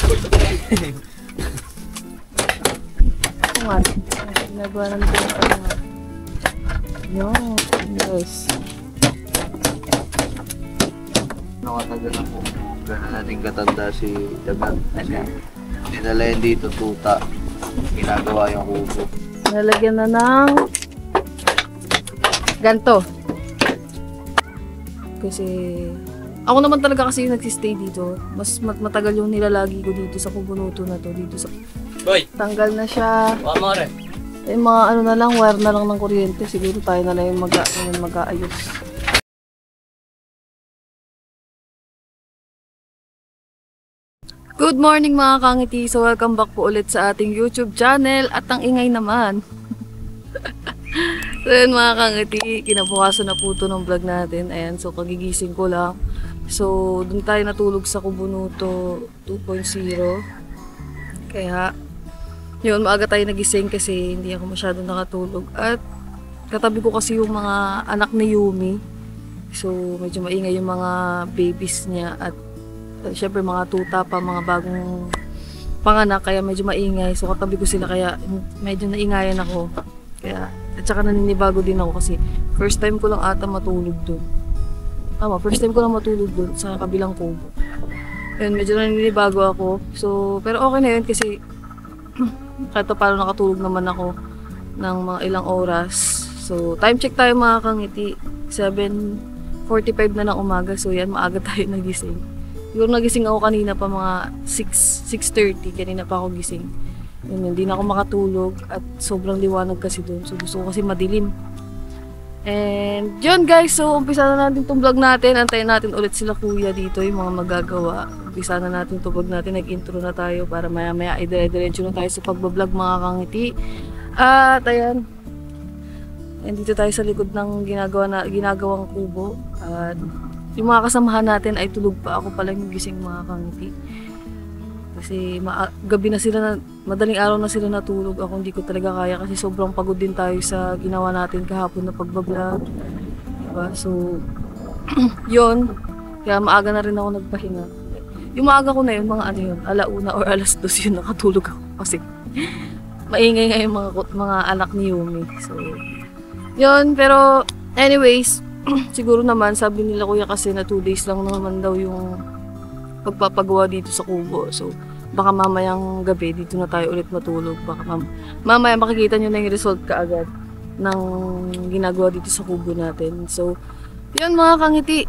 Nga, ginagawa namin ito yung ano. Yun, guys. Nakatagal na po. Gano'n natin katanda si Dagat. Kasi dinala yan dito tuta. Ginagawa yung kubo. Nalagyan na ng ganto. Kasi ako naman talaga kasi yung nagsistay dito. Mas matagal yung nilalagi ko dito sa Kubunuto na to. Dito sa... Boy! Tanggal na siya. Amore! Eh mga ano na lang, wire na lang ng kuryente. Siguro tayo na lang yung mag-aayos. Good morning mga kangiti! So welcome back po ulit sa ating YouTube channel at ang ingay naman. So yun mga kangiti, kinabukasan na po ito ng vlog natin. Ayan, so kagigising ko lang. So dun tayo natulog sa Kubunuto 2.0. Kaya yun, maaga tayo nagising kasi hindi ako masyado nakatulog. At katabi ko kasi yung mga anak ni Yumi. So medyo maingay yung mga babies niya at syempre mga tuta pa, mga bagong panganak, kaya medyo maingay. So katabi ko sila kaya medyo naingayan ako. Kaya, at saka naninibago din ako kasi first time ko lang ata matulog doon. First time ko lang matulog doon sa kabilang kubo. Ayun, medyo naninibago ako. So, pero okay na yun kasi kahit paano nakatulog naman ako ng mga ilang oras. So, time check tayo mga kangiti. 7:45 na ng umaga. So, yan, maaga tayo nagising. Siguro nagising ako kanina pa mga 6:30. Kanina pa ako gising. Yun, hindi na ako makatulog at sobrang liwanag kasi doon. So gusto ko kasi madilim. And yun guys, so umpisa na natin itong vlog natin. Antayin natin ulit sila kuya dito, yung mga magagawa. Umpisa na natin itong vlog natin. Nag-intro na tayo para maya maya idire-diretso na tayo sa pagbablog mga kangiti. At ayan. And dito tayo sa likod ng ginagawang kubo. At yung mga kasamahan natin ay tulog pa. Ako pala yung gising mga kangiti. Kasi gabi na sila, madaling araw na sila natulog. Ako hindi ko talaga kaya kasi sobrang pagod din tayo sa ginawa natin kahapon na pagbablog. Diba? So, yun. Kaya maaga na rin ako nagpahinga. Yung maaga ko na yun, mga ano yun, 1:00 or 2:00 yun nakatulog ako. Kasi maingay nga yung mga anak ni Yumi. So, yun. Pero, anyways, siguro naman, sabi nila kuya kasi na 2 days lang naman daw yung pagpapagawa dito sa kubo. So, baka mamayang gabi dito na tayo ulit matulog. Baka mamaya makikita nyo na yung result kaagad ng ginagawa dito sa kubo natin. So, yun mga kangiti.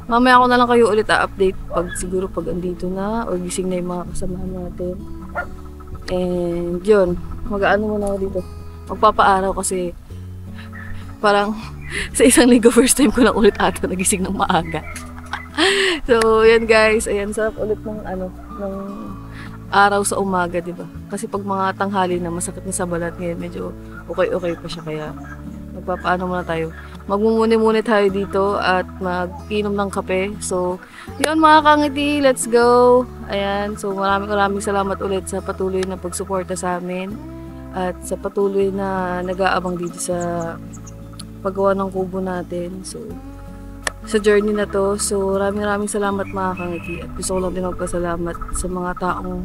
Mamaya ako na lang kayo ulit update siguro pag andito na o gising na yung mga kasamahan natin. And yun, mag-aano muna ako dito. Magpapaaraw kasi parang sa isang linggo first time ko lang ulit ata nagising ng maaga. So, yan guys, ayan, sarap ulit ng araw sa umaga, di ba? Kasi pag mga tanghali na masakit na sa balat ngayon, medyo okay pa siya, kaya magpapaano muna tayo. Magmumuni-muni tayo dito at mag-inom ng kape. So, yun mga kangiti, let's go! Ayan, so maraming salamat ulit sa patuloy na pagsuporta sa amin at sa patuloy na nag-aabang dito sa paggawa ng kubo natin. So, sa journey na to. So, maraming salamat mga kangiti. At gusto ko lang din magpasalamat sa mga taong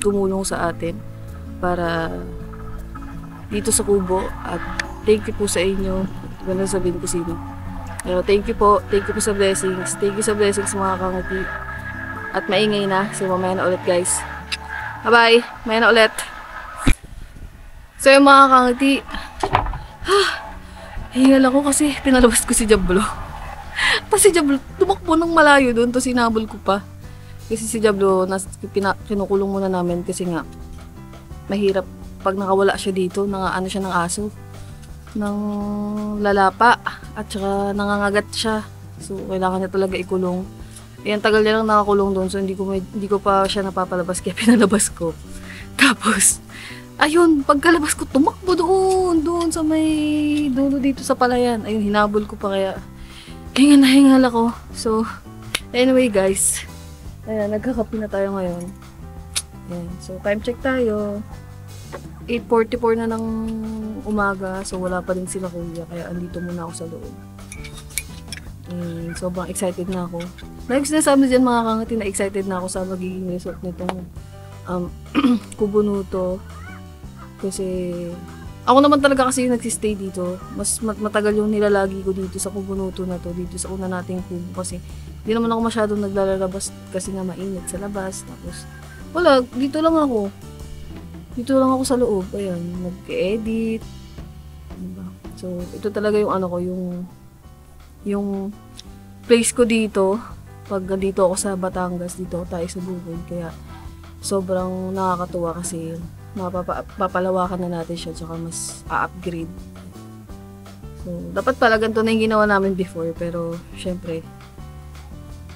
tumulong sa atin para dito sa kubo. At thank you po sa inyo. Hindi ko na sabihin ko sino. Pero thank you po sa blessings. Thank you sa blessings mga kangiti. At maingay na. So, mamaya na ulit guys. Bye-bye. Mamaya na ulit. So, yung mga kangiti. Hingal ako kasi pinalabas ko si Jablo. Tapos si Jablo, tumakbo ng malayo doon, tapos sinabol ko pa. Kasi si Jablo, kinukulong muna namin kasi nga, mahirap pag nakawala siya dito, ano siya ng aso, ng lalapa, at saka nangangagat siya. So, kailangan niya talaga ikulong. Ayan, tagal niya lang nakakulong doon, so hindi ko pa siya napapalabas, kaya pinalabas ko. Tapos, ayun, pagkalabas ko, tumakbo doon sa may dulo dito sa palayan. Ayun, hinabol ko pa kaya hingal ako. So, anyway guys, ayan, nagkakape na tayo ngayon. Ayan, so time check tayo. 8:44 na ng umaga, so wala pa rin sila kuya, kaya andito muna ako sa loob. Sobrang excited na ako. Like sinasabi dyan mga kangati na excited na ako sa magiging result nitong Kubunuto. Kasi ako naman talaga kasi yung nagsistay dito. Mas matagal yung nilalagi ko dito sa Kubunuto na to. Dito sa una nating kubo. Kasi hindi naman ako masyadong naglalabas kasi nga mainit sa labas. Tapos wala, dito lang ako. Dito lang ako sa loob. Ayan, nag-edit. Diba? So, ito talaga yung ano ko, yung place ko dito. Pag dito ako sa Batangas, dito tayo sa bukid. Kaya, sobrang nakakatuwa kasi mapapalawakan na natin siya tsaka mas a-upgrade. So, dapat pala ganito na yung ginawa namin before. Pero, syempre,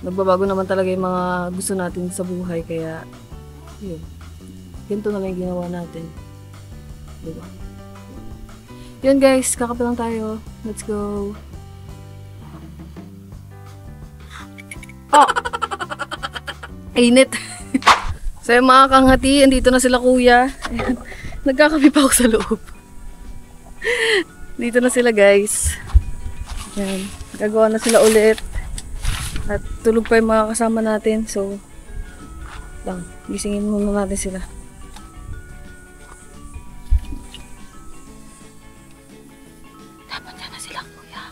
nagbabago naman talaga yung mga gusto natin sa buhay. Kaya, yun. Ganito na lang yung ginawa natin. Diba? Yun guys, kakape lang tayo. Let's go. Oh! Init. So yung mga kangati, andito na sila kuya. Ayan. Nagkakape pa ako sa loob. Dito na sila guys. Ayan. Gagawa na sila ulit. At tulog pa yung mga kasama natin. So, lang. Gisingin muna natin sila. Dapat na sila kuya.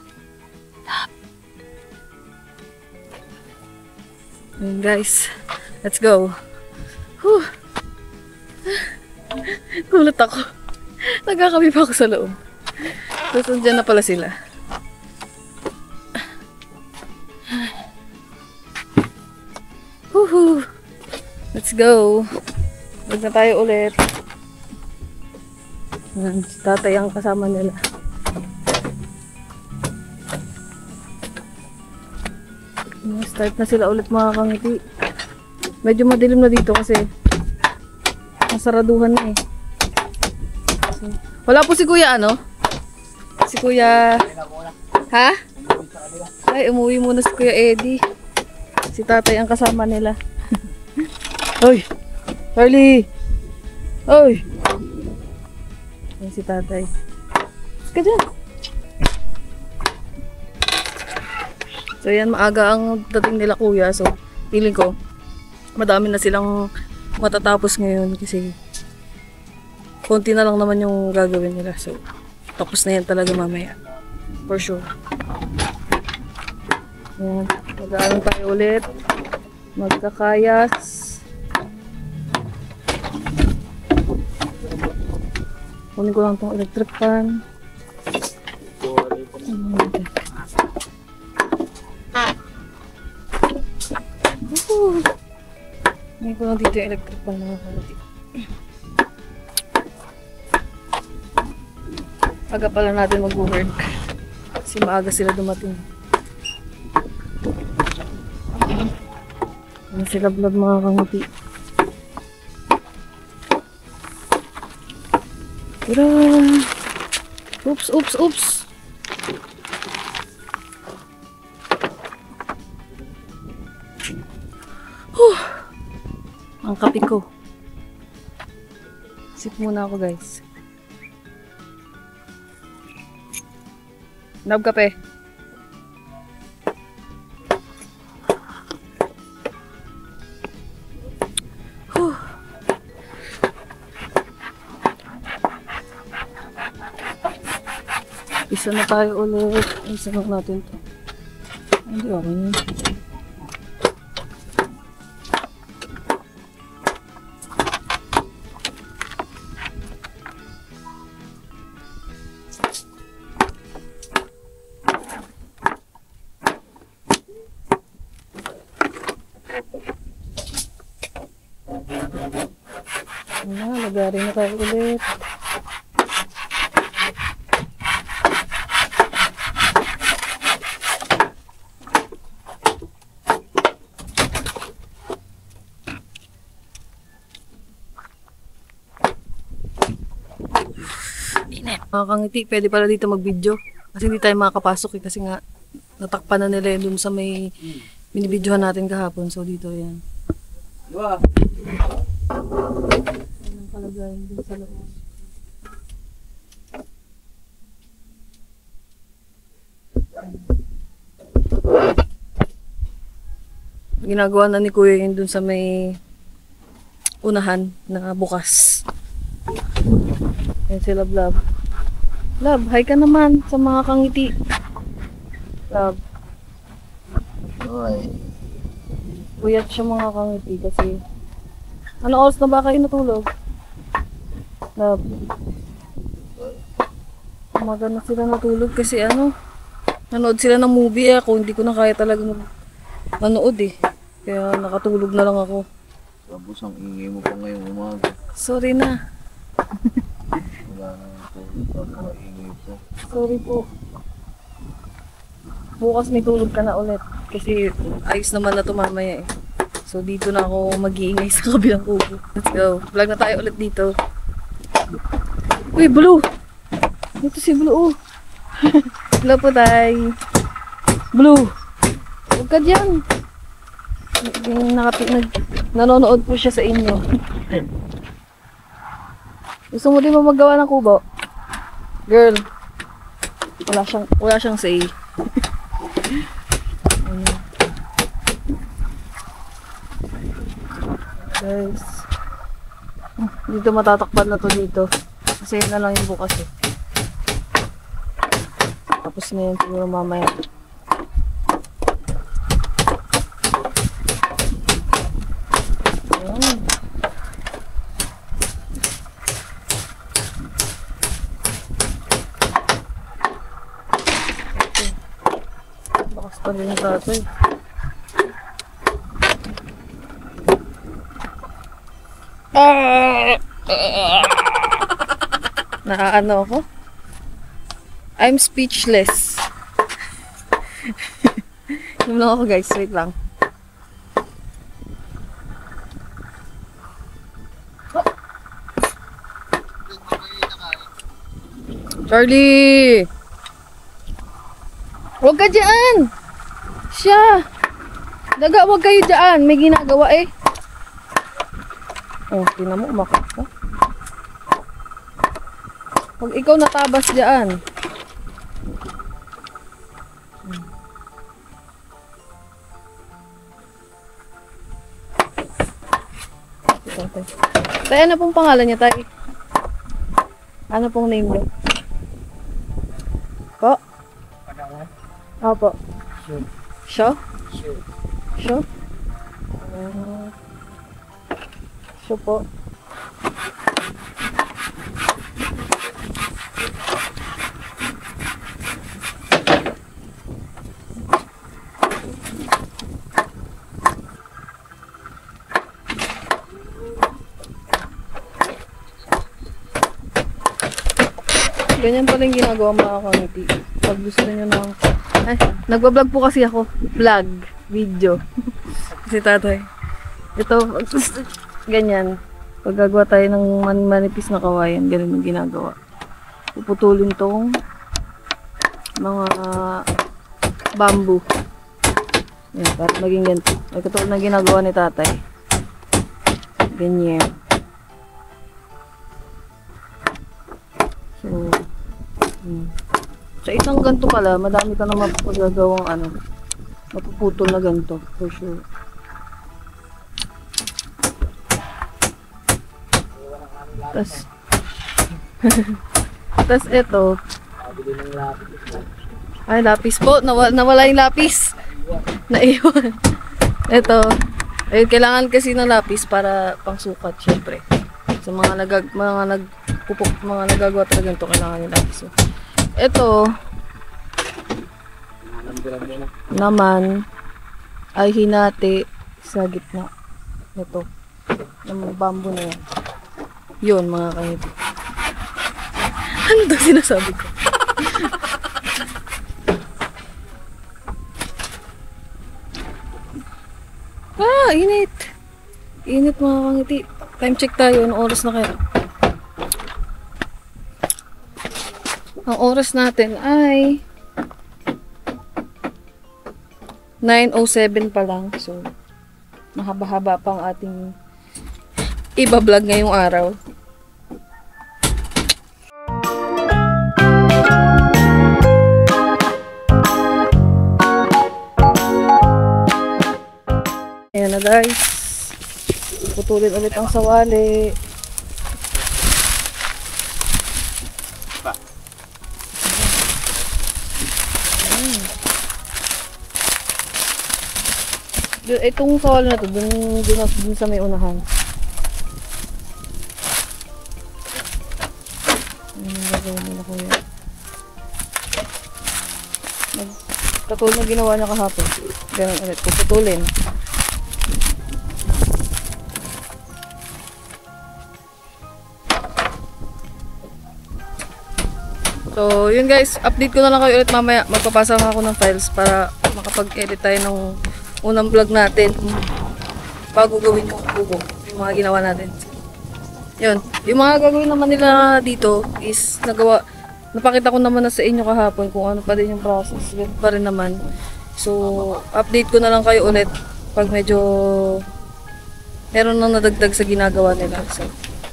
Ayan guys. Let's go. Whew. Gulat ako. Nagkakabi pa ako sa loob. Tapos dyan na pala sila. Woohoo! Let's go! Huwag na tayo ulit. Si tatay ang kasama nila. Start na sila ulit mga kangiti. Medyo madilim na dito kasi nasaraduhan na eh. So, wala po si kuya ano? Si kuya... Ha? Ay, umuwi muna si kuya Eddie. Si tatay ang kasama nila. Hoy! Charlie! Hoy! Ayan si tatay. Ka dyan. So yan, maaga ang dating nila kuya. So, feeling ko, madami na silang matatapos ngayon kasi konti na lang naman yung gagawin nila. So, tapos na yan talaga mamaya. For sure. Ayan. Mag-aaral tayo ulit. Magkakayas. Kunin ko lang itong electric fan. Kunin ko lang dito yung electric fan mga kalati. Aga pala natin mag-work. Kasi maaga sila dumating. Ayan sila vlog mga kanguti. Tara! Oops, oops, oops! Ang kape ko. Sip muna ako guys. Nab kape. Isa na tayo ulit. Isa na natin to. Hindi okay na. Lagari na tayo ulit. Mga kangiti, pwede pala dito mag-video. Kasi hindi tayo makakapasok eh. Kasi nga, natakpan na nila yun dun sa may binibidyohan natin kahapon. So, dito yan. Diba? Yan ang kalagayan dun sa loob. ginagawa na ni Kuya yun dun sa may unahan na bukas. Ayan si Love Love. Love, hi ka naman sa mga kangiti. Love. Okay. Puyat siya mga kangiti kasi ano oras na ba kayo natulog? Love. Umaga na sila natulog kasi nanood sila ng movie ako. Hindi ko na kaya talaga manood eh. Kaya nakatulog na lang ako. Tapos ang ingay mo pa ngayong umaga. Sorry na. Wala na po. Ingay po. Sorry po. Bukas may tulog ka na ulit. Kasi ayos naman na ito mamaya eh. So dito na ako mag-iingay sa kabilang kubo. Let's go. Vlog na tayo ulit dito. Uy, Blue! Dito si Blue oh. Hello po tayo. Blue! Huwag ka dyan. Nanonood po siya sa inyo. Gusto mo din ba maggawa ng kubo? Girl. Wala siyang say. Guys. Dito matatakpan na to dito. Kasi yun na lang yung bukas eh. Tapos na yun siguro mamaya. Ayan. Bakas pa rin yung tatay. Naaano ako? I'm speechless. Yun lang ako guys, wait lang. Charlie! Huwag ka dyan! Siya! Daga, huwag kayo dyan. May ginagawa eh. Oh, tingnan mo, umakit ka. Huwag ikaw natabas dyan. Tay, ano pong pangalan niya, Tay? Ano pong name niya? Po? Opo. Sho? Sho? Sho po. Ganyan pala yung ginagawa mga kamiti. Pag gusto nyo ng... Ay, nagbablog po kasi ako. Vlog. Video. Kasi tatay. Ito, ganyan. Pag gagawa tayo ng manipis na kawayan, ganun yung ginagawa. Puputulin tong mga bamboo. Yan, para maging ganito. Ay, katulad na ginagawa ni tatay. Ganyan. So, sa isang ganito pala, madami ka na mapagagawang mapuputol na ganito, for sure. Tas ito. Ay, lapis po. Nawala yung lapis. Naiwan. Ito. Ay, kailangan kasi ng lapis para pangsukat, syempre. Sa mga nagagawa talaga ito, kailangan yung lapis. So, ito naman ay hinati sa gitna nito ng bamboo na yan. Yun mga kahit. Ano daw sinasabi ko? Init. Init mga kangiti. Time check tayo. Anong oras na kaya? Ang oras natin ay 9:07 pa lang. So, mahaba-haba pang ating iba-vlog ngayong araw. Ayan na guys. Putulin ulit ang sawali. Itong sawali na to, dun sa may unahan. Gagawin nila kuya. Katulad na ginawa niya kahapon. Ganun ulit, puputulin. So, yun guys, update ko na lang kayo ulit mamaya. Magpapasa ako ng files para makapag-edit tayo ng unang vlog natin bago gawin yung kubo, yung mga ginawa natin. Yun, yung mga gagawin naman nila dito is napakita ko naman na sa inyo kahapon kung ano pa din yung process. Ganun pa rin naman. So, update ko na lang kayo ulit pag medyo meron nang nadagdag sa ginagawa nila. So,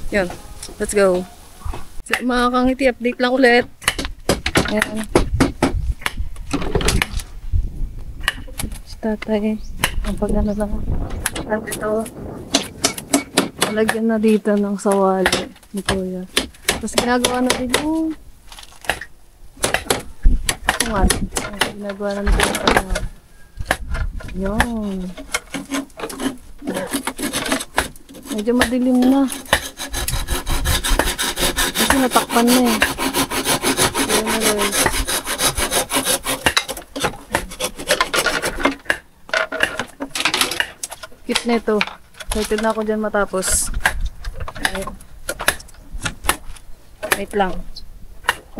yun, let's go. So, mga kangiti, update lang ulit. Ayan. Si tatay, ang pag-ano lang. Nandito, nalagyan na dito ng sawali ni kuya. Tapos ginagawa na din yung patungan. Ginagawa na nito yung patungan. Yun. Medyo madilim na. Kasi natakpan na eh. Ayan na guys. Cute na ito. Excited na ako dyan matapos. Ayan. Wait lang.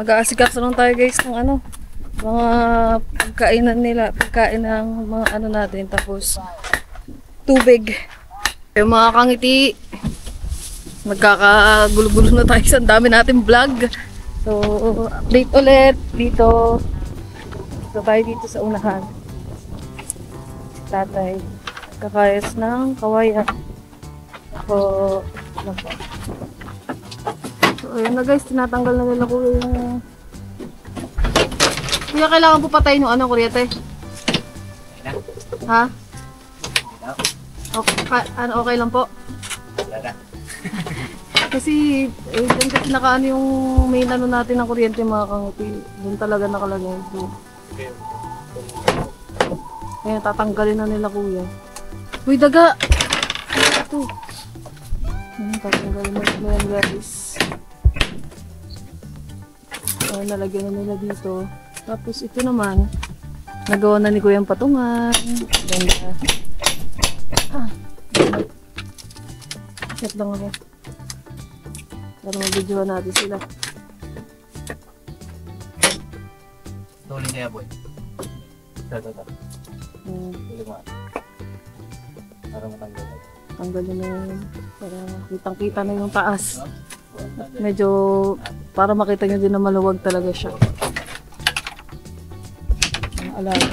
Mag-aasikaso lang tayo guys ng ano. Mga pagkainan nila. Pagkain ng mga ano natin. Tapos tubig. Yung mga kangiti. Magkakagulo-gulo na tayo sa dami natin vlog. So, update ulit dito. So, tayo dito sa unahan. Si tatay. Kakayas ng kawayan. Ako, lang po. So, ayun na guys. Tinatanggal na nila ko yung... Kuya, kailangan po patayin yung ano, kuryente? Ha? Okay, okay lang po? Kasi, dyan kasi nakaano yung main ano natin ng kuryente mga kangiti. Doon talaga nakalagay. Ayan, tatanggalin na nila kuya. Uy, daga! Ito. Ayan, tatanggalin na nila yan guys. Ayan, nalagyan na nila dito. Tapos ito naman, nagawa na ni kuya ang patungan. Ganda. Set lang ako. Para mag-videoan natin sila. Tuloy kaya boy. Ito. Tuloy mo. Para matanggal. Tanggalin na yun. Para kitang-kita na yung taas. Medyo para makita nyo din na maluwag talaga siya. Ang alaga.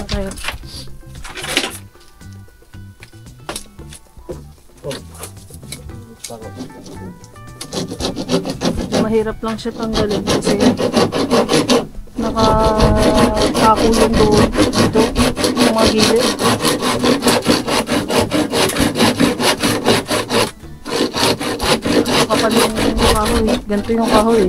Okay. Mahirap lang siya tanggalin kasi nakakulong doon dito yung mga gilid. Kapal yung kahoy, ganito yung kahoy.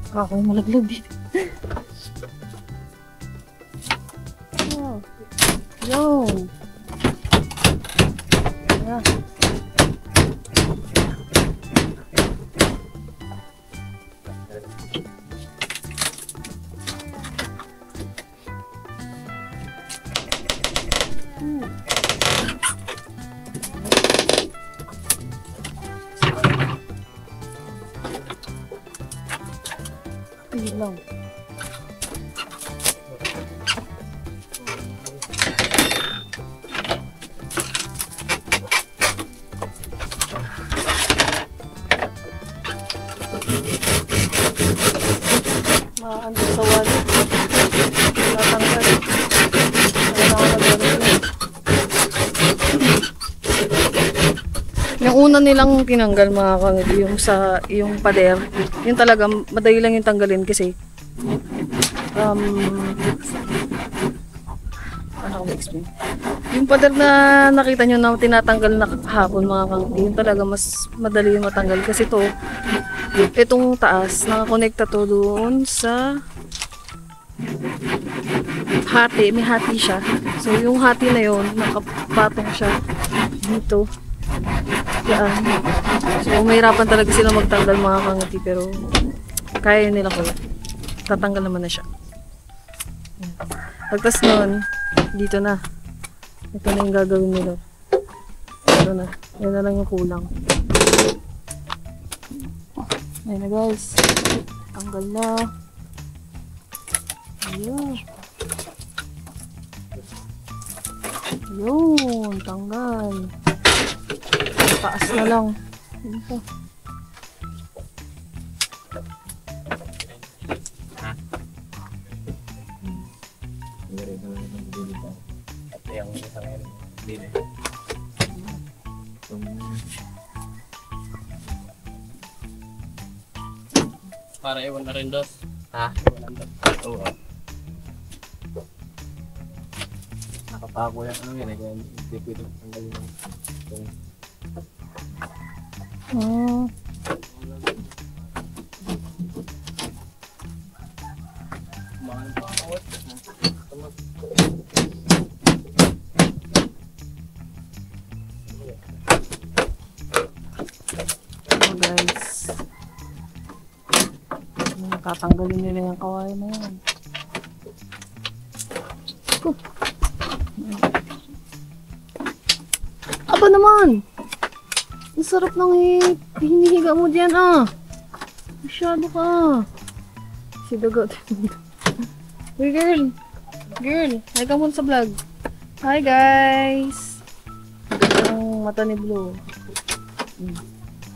Kahoy malaglag dito. Wow. Yo. Yeah. Lang. una nilang tinanggal mga kangiti yung pader. Yung talaga madali lang yung tanggalin kasi ano ko explain. Yung pader na nakita nyo na tinatanggal na kahapon mga kangiti, yung talaga mas madali yung matanggal kasi itong taas nakakonekta to doon sa hati, may hati siya. So yung hati na yon nakapatong siya dito. Yan. So mahirapan talaga sila magtanggal mga kangiti pero kaya nila ko. Tatanggal naman na siya. Pagtas nun, dito na. Ito na yung gagawin nila. Ito na. Yan na lang yung kulang. Ayan na guys. Tanggal na. Ayan. Yun. Tanggal. Taas na lang. Ito. Yang isang din eh. Para iwan na rin dos. Ha? Iwan na dos. Oo. Nakapako yan ano yan eh. Kaya hindi pwede tanggalin yung guys. Tatanggalin nila yung kawain na yan. Aba naman! Ang sarap ng hinihiga mo dyan Masyado ka. Si Dagot. Hey girl! Girl! Hi ka muna sa vlog. Hi guys! Ang mata ni Blue.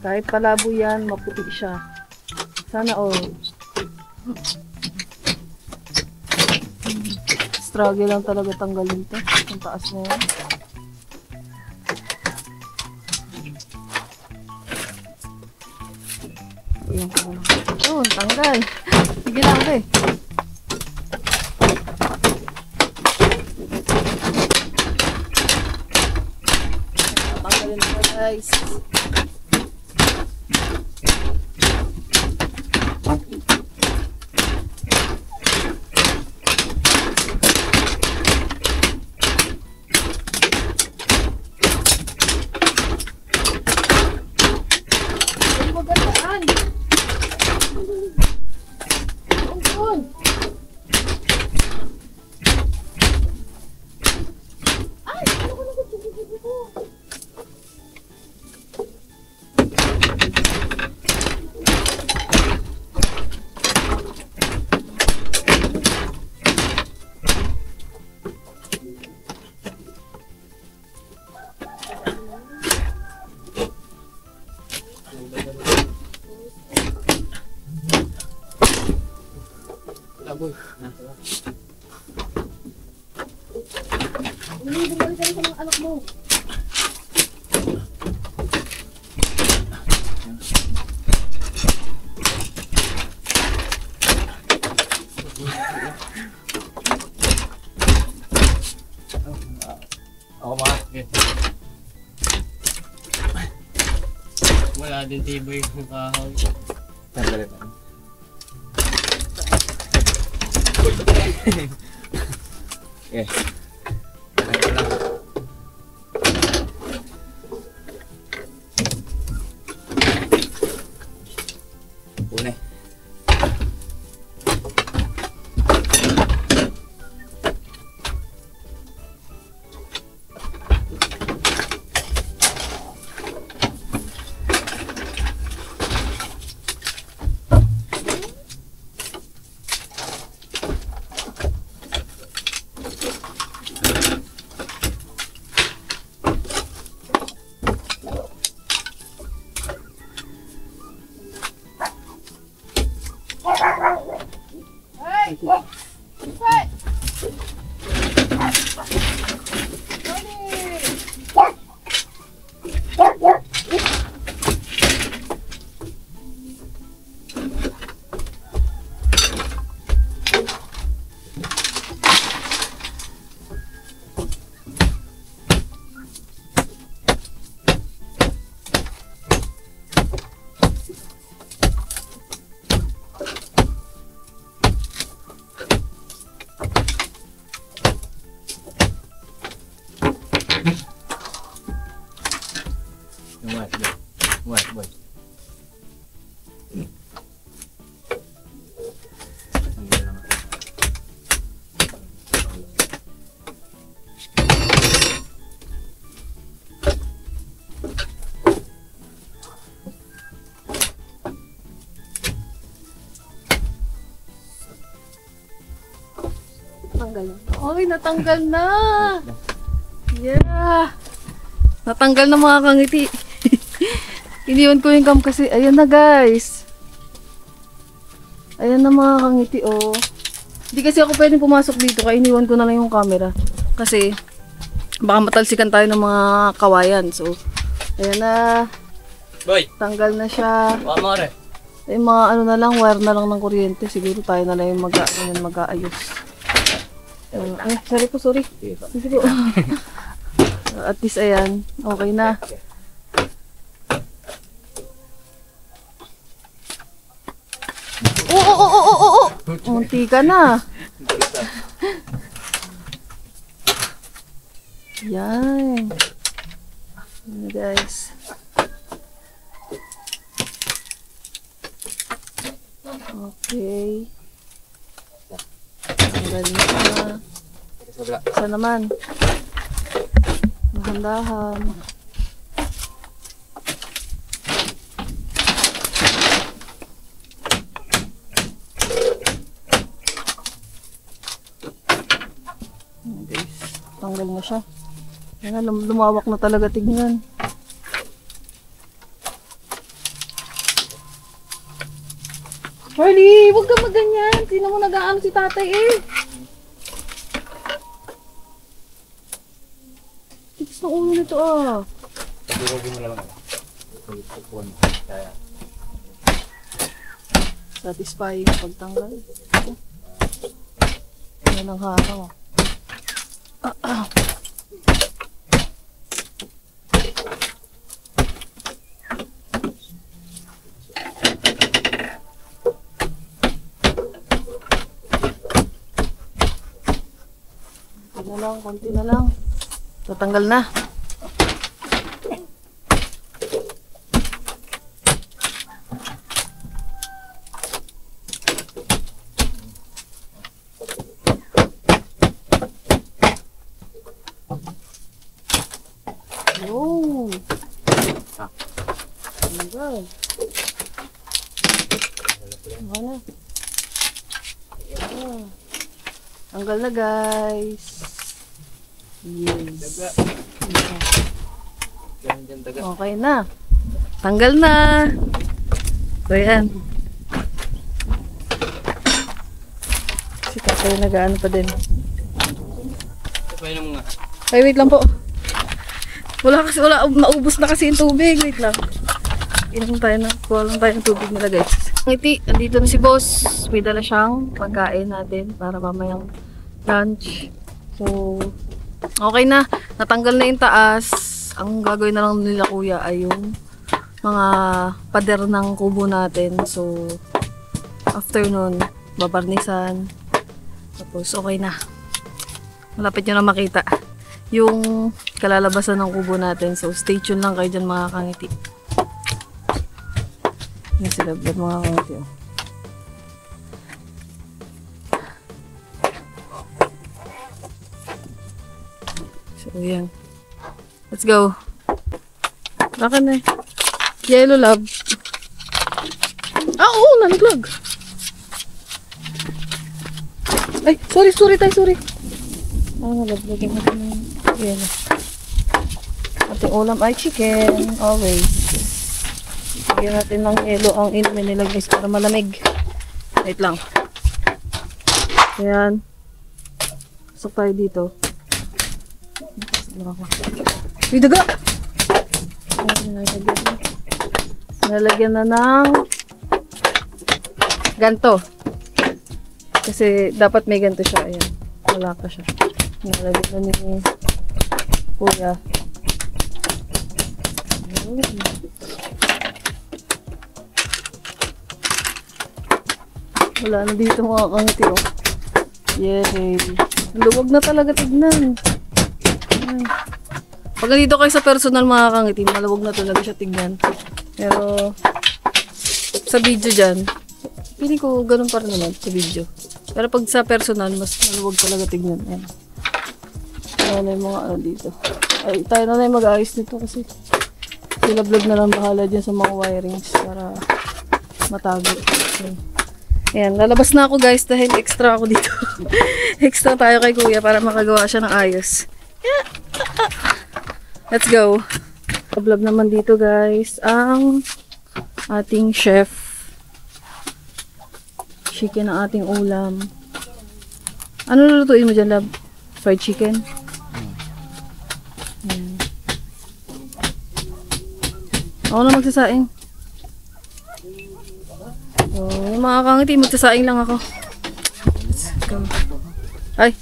Kahit palabo yan, maputi siya. Sana struggle lang talaga tanggalin to. Ang taas na yan. Yun, tanggal. Sige lang eh. Tanggalin na guys. Aboy. Bumalik ka rin sa mga anak mo. Ako ba? Okay. Wala din tibay yung kahoy. tanggalin na. Okay. Una. Natanggal. Ay, natanggal na! Yeah! Natanggal na mga kangiti. Iniwan ko yung cam kasi, ayan na guys. Ayan na mga kangiti, oh. Hindi kasi ako pwedeng pumasok dito, kaya iniwan ko na lang yung camera. Kasi, baka matalsikan tayo ng mga kawayan. So, ayan na. Boy! Tanggal na siya. Pamare! Ay, mga ano na lang, wire na lang ng kuryente. Siguro tayo na lang yung mag-aayos. Ay, sorry po, sorry. Sige po. At least, ayan. Okay na. Oo! Munti ka na. Yan. Yan, guys. Okay. Tanggal na. Isa naman. Dahan-dahan. Guys, tanggal na siya. Yan na, lumawak na talaga, tignan. Harley, huwag ka maganyan. Sino mo nag-aano si tatay eh. Tigas ng ulo nito ah. Satisfying pagtanggal. Yan ang haraw. Konti na lang. Tatanggal na. Yun. Tanggal. Ano? Tanggal na guys. Yes. Okay na. Tanggal na. So yan. Si tatay nag-ano pa din. Painom nga. Ay, wait lang po. Wala, naubos na kasi yung tubig. Wait lang. Inom tayo na. Kuha lang tayo ng tubig nila guys. Ngiti, andito na si boss. May dala siyang pagkain natin para mamayang lunch. So, okay na. Natanggal na yung taas. Ang gagawin na lang nila kuya ay yung mga pader ng kubo natin. So, after nun, babarnisan. Tapos, okay na. Malapit nyo na makita yung kalalabasan ng kubo natin. So, stay tuned lang kayo dyan mga kangiti. Yan sila mga kangiti. Oh. So, yan. Let's go. Baka na eh. Yellow love. Ah, oo, nalaglag. Ay, sorry tayo, sorry. Ah, nalaglagin natin yung yellow. Ating ulam ay chicken. Always. Lagyan natin ng yellow ang inumin nila guys para malamig. Wait lang. Ayan. Pasok tayo dito. Uy, daga! Nalagyan na ng ganto. Kasi dapat may ganto siya. Ayan. Wala pa siya. Nalagyan na ni kuya. Wala na dito mga kangiti. Oh. Yay! Luwag na talaga, tignan. Ay. Pag nandito kayo sa personal mga kangiti, maluwag na talaga siya tignan. Pero sa video dyan, feeling ko ganun pa rin naman sa video. Pero pag sa personal, mas maluwag talaga tignan. Ayan. Ano na yung mga ano dito. Ay, tayo na yung mag-ayos nito kasi sila vlog na lang bahala dyan sa mga wirings para matago. Okay. Ayan, lalabas na ako guys dahil extra ako dito. Extra tayo kay kuya para makagawa siya ng ayos. Yeah. Let's go. Vlog naman dito guys ang ating chef. Chicken ang ating ulam. Ano lulutuin mo dyan, love? Fried chicken? Ayan. Ako na magsasaing. So, yung mga kangiti, magsasaing lang ako. Let's go. Ay!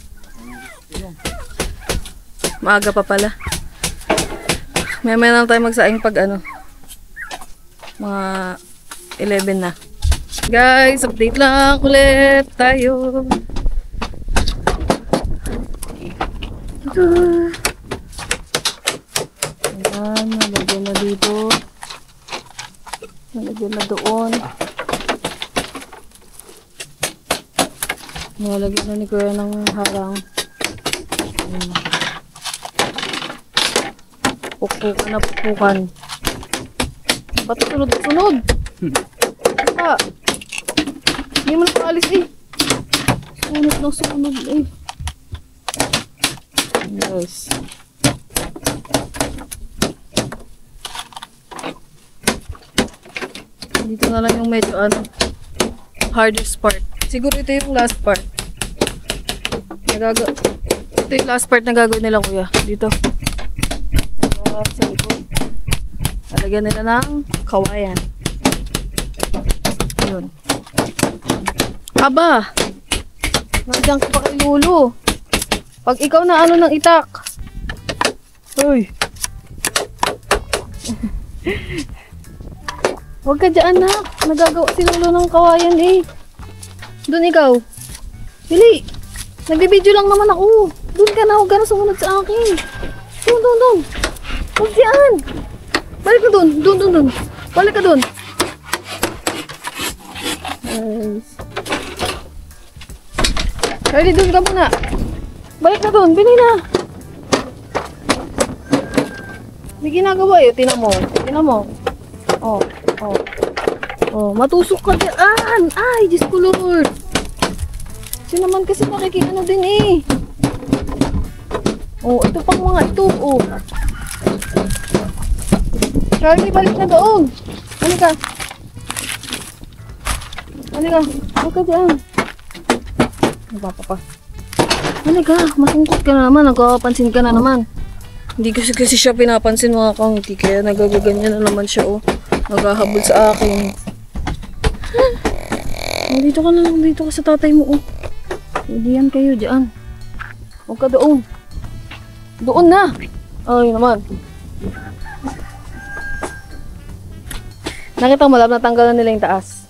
Maaga pa pala. May lang tayo magsaing pag ano. Mga 11 na. Guys, update lang ulit tayo. Ayan, nalagyan na dito. Nalagyan na doon. Nalagyan na ni Kuya ng harang. Pukpukan na pukpukan. Ba't sunod-sunod? Ah, hindi mo na paalis eh. Sunod ng sunod eh. Guys. Dito na lang yung medyo ano, hardest part. Siguro ito yung last part. Ito yung last part na gagawin nila kuya. Dito. Sa likod. Lalagyan nila ng kawayan. Yun. Aba! Nandiyan ka pa kay Lulu. Pag ikaw na ano ng itak. Uy. Huwag ka dyan na. Nagagawa si Lulu ng kawayan eh. Doon ikaw. Dili. Nagbibideo lang naman ako. Doon ka na. Huwag ka na sumunod sa akin. Doon. Huwag dyan. Balik ka doon. Doon. Balik ka doon. Nice. Ready, doon ka muna. Balik na doon. Bili na. May ginagawa eh. Tinan mo. Oh, matusok ka dyan. Ay, Diyos ko Lord. Siya naman kasi nakikiano din eh. Oh, ito pang mga ito. Oh. Charlie, balik na doon. Halika. Huwag ka dyan. Napapapa. Halika, masungkot ka na naman. Nagkapansin ka na naman. Hindi kasi siya pinapansin mga kangiti. Kaya nagagaganyan na naman siya oh. Naghahabol sa akin. Dito ka na lang. Dito ka sa tatay mo oh. Hindi yan kayo dyan. Huwag ka doon. Doon na. Ay naman. Nakita mo lang, natanggalan nila yung taas.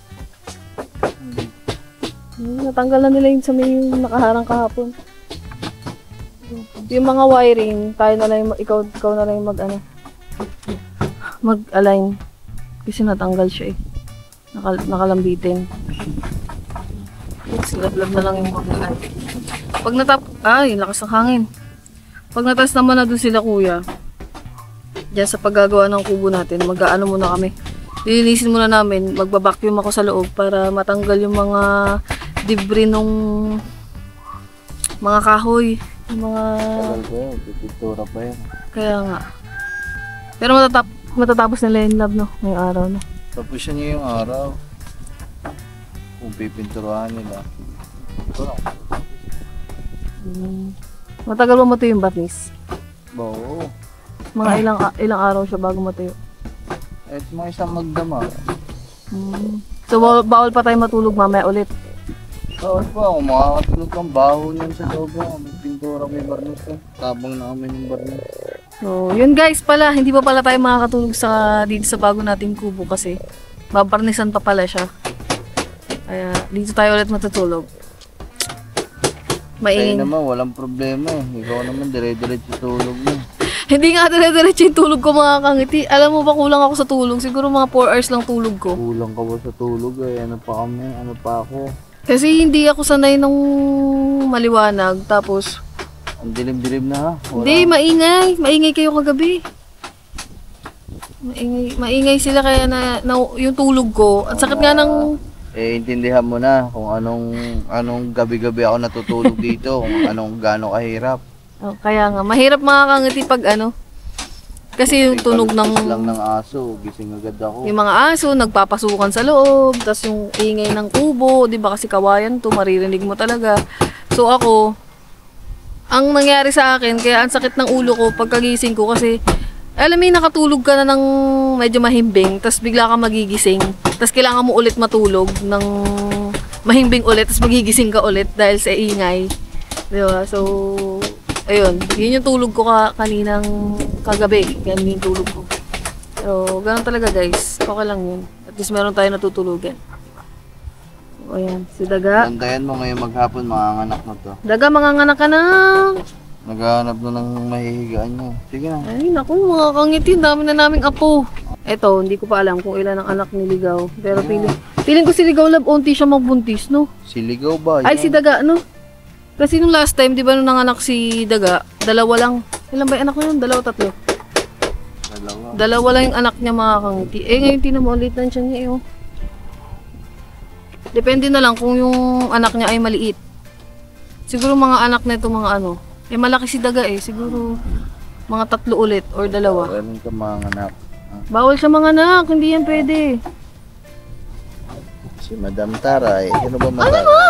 Natanggalan nila yung sa may nakaharang kahapon. Yung mga wiring, tayo na lang, ikaw na lang yung mag-align. Kasi natanggal siya eh. Nakalambitin. Silab-lab na lang yung mag-align. Pag ay, lakas ng hangin. Pag natas naman na doon sila kuya, dyan sa paggagawa ng kubo natin, mag-aano muna kami. Lilinisin muna namin, magbabacuum ako sa loob para matanggal yung mga debris nung mga kahoy. Yung mga... Pipintura pa yan. Kaya nga. Pero matatapos nila yung lab no, ngayong araw no. Tapos yan yung araw. Kung pipinturahan nila. Matagal ba matuyo yung batis? Oo. Mga ilang araw siya bago matuyo. Eh, mga isang magdama. So bawal pa tayo matulog mamaya ulit. Oo pa, kung makakatulog kang baho niyan sa loob mo, may pintura, may barnis eh. Tabang namin yung barnis. So yun guys pala, hindi pa pala tayo makakatulog dito sa bago nating kubo kasi babarnisan pa pala siya. Kaya dito tayo ulit matutulog. Kaya naman, walang problema eh. Ikaw naman, dire-diretso tulog mo. Hindi nga dire-diretso yung tulog ko mga kangiti. Alam mo ba kulang ako sa tulog? Siguro mga 4 hours lang tulog ko. Kulang ka ba sa tulog eh? Ano pa kami? Ano pa ako? Kasi hindi ako sanay ng maliwanag. Tapos, ang dilim-dilim na ha? hindi, maingay. Maingay kayo kagabi. Maingay sila kaya na yung tulog ko. Ang sakit nga ng Eh, intindihan mo na kung anong gabi-gabi ako natutulog dito, kung gaano kahirap. Oh, kaya nga, mahirap mga kangiti pag ano. Kasi yung tunog ng lang ng aso, gising agad ako. yung mga aso, nagpapasukan sa loob, tapos yung ingay ng kubo, di ba kasi kawayan to, maririnig mo talaga. So ako, ang nangyari sa akin, kaya ang sakit ng ulo ko pagkagising ko kasi, alam mo yung nakatulog ka na ng medyo mahimbing, tapos bigla ka magigising, tapos kailangan mo ulit matulog ng mahimbing ulit, tapos magigising ka ulit dahil sa ingay. Di ba? So, ayun, yun yung tulog ko kaninang kagabi. Ganun yung tulog ko. Pero, ganun talaga guys. Okay lang yun. At least meron tayo natutulugan. O ayan, si Daga. Bantayan mo ngayon maghapon, manganganak na to. Daga, manganganak ka na. Naghahanap na ng mahihigaan niya. Sige na. Ay, naku, mga kangiti. Dami na naming apo. Eto, hindi ko pa alam kung ilan ang anak ni Ligaw. Pero feeling ko si Ligaw lab, unti siya magbuntis, no? Siligaw ba? Ay, si Daga, no? Kasi nung last time, di ba nung nanganak si Daga, dalawa lang. Ilan ba yung anak ko yun? Dalawa, tatlo? Dalawa. Dalawa lang yung anak niya mga kangiti. Eh, ngayon tinan mo, ulit lang siya niya, eh, oh. Depende na lang kung yung anak niya ay maliit. Siguro mga anak na ito, mga ano. Eh, malaki si Daga eh. Siguro mga tatlo ulit or dalawa. Meron ka manganak. Bawal siya mga anak, hindi yan pwede. Si Madam Taray. Ano ba Mataray? Ano ba?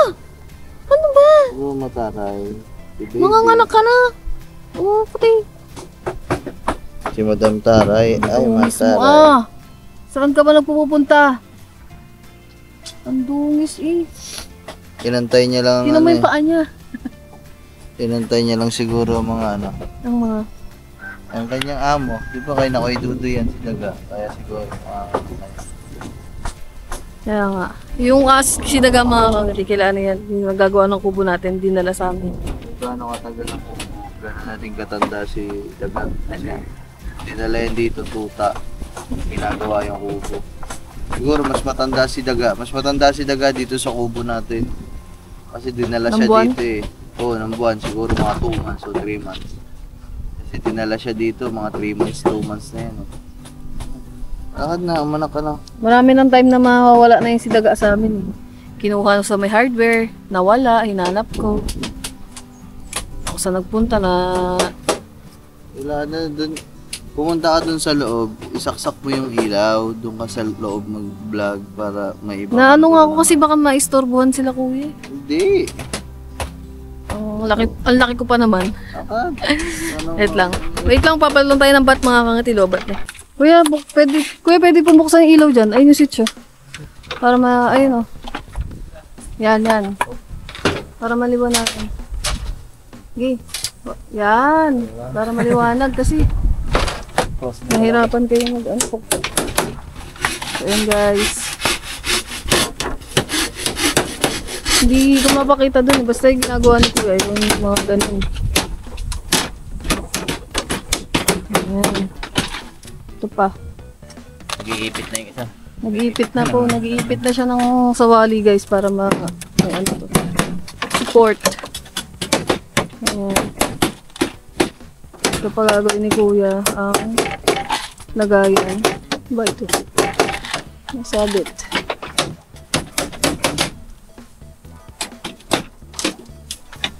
Ano ba? Ano Mataray? Si baby. Mga anak ka na. Oo, puti. Si Madam Taray. Ay, Dungis mo Mataray. ah. Saan ka ba nagpupunta? Ang dungis eh. Inantay niya lang Tinan mo yung paa niya. Inantay niya lang siguro mga Ang mga... ang kanyang amo. Di ba kayo na ko'y dudo yan si Daga? Kaya siguro Kaya nga. Yung si Daga mga kangiti, kailangan yan. Yung nagagawa ng kubo natin, dinala sa amin. gaano katagal ang gano'n natin katanda si Daga. Kasi dinala yan dito tuta. Ginagawa yung kubo. Siguro mas matanda si Daga. Mas matanda si Daga dito sa kubo natin. Kasi dinala Ng siya buwan? dito eh. Oo, ng buwan. Siguro mga 2 months o 3 months. Kasi dinala siya dito mga 3 months, 2 months na yan. Lakad na, umanak ka na. Marami ng time na mawawala na yung si Daga sa amin. Kinuha sa may hardware, nawala, hinanap ko. Ako sa nagpunta na... Wala na dun. Pumunta ka dun sa loob, isaksak mo yung ilaw, dun ka sa loob mag-vlog para may iba. Na ano nga ako kasi baka maistorbuhan sila kuya. Hindi. Ang laki ko pa naman. Lakad. Wait lang. Wait lang, papalong tayo ng bat mga kangatilo. Bat eh. Kuya, pwede pumuksan yung ilaw dyan. Ayun yung switch oh. Para ayun oh. Yan. Para maliwanagan. Okay. Yan. Para maliwanag kasi nahirapan kayo mag-ano. So, ayan guys. Hindi ko mapakita dun. Basta yung ginagawa ni Kuya. Yung mga ganun. Ayan. Ito pa. Nag-iipit na yung isa. Nag-iipit na po. Nag-iipit na siya ng sawali guys para may ano to. Support. Ayan. Ito pa gagawin ni Kuya ang lagayan. Ba ito? Nasabit.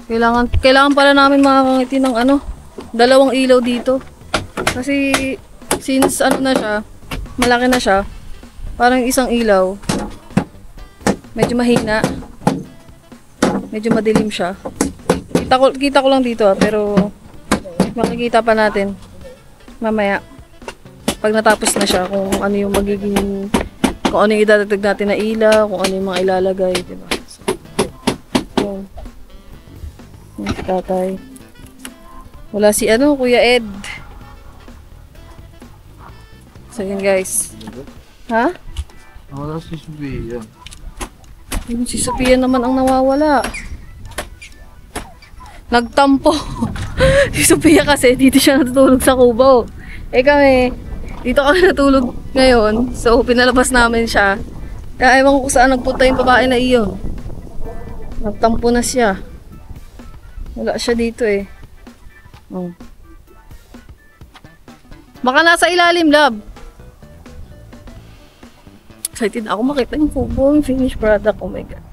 Kailangan pala namin makakangiti ng dalawang ilaw dito. Kasi since na siya, malaki na siya, parang isang ilaw, medyo mahina, medyo madilim siya. Kita ko lang dito pero makikita pa natin mamaya pag natapos na siya kung ano yung magiging, kung ano yung idadagdag natin na ilaw, kung ano yung mga ilalagay, diba? So, yun. Yung si tatay. Wala si Kuya Ed. So yun guys. Ha? Wala si Sophia. Yung si Sophia naman ang nawawala. Nagtampo. Si Sophia kasi dito siya natutulog sa kubo. Eh kami, dito kami natulog ngayon. So pinalabas namin siya. Kaya ewan ko kung saan nagpunta yung babae na iyon. Nagtampo na siya. Wala siya dito eh. Oh. Baka nasa ilalim, love. Excited ako makita yung kubo, yung finished product. Oh my God.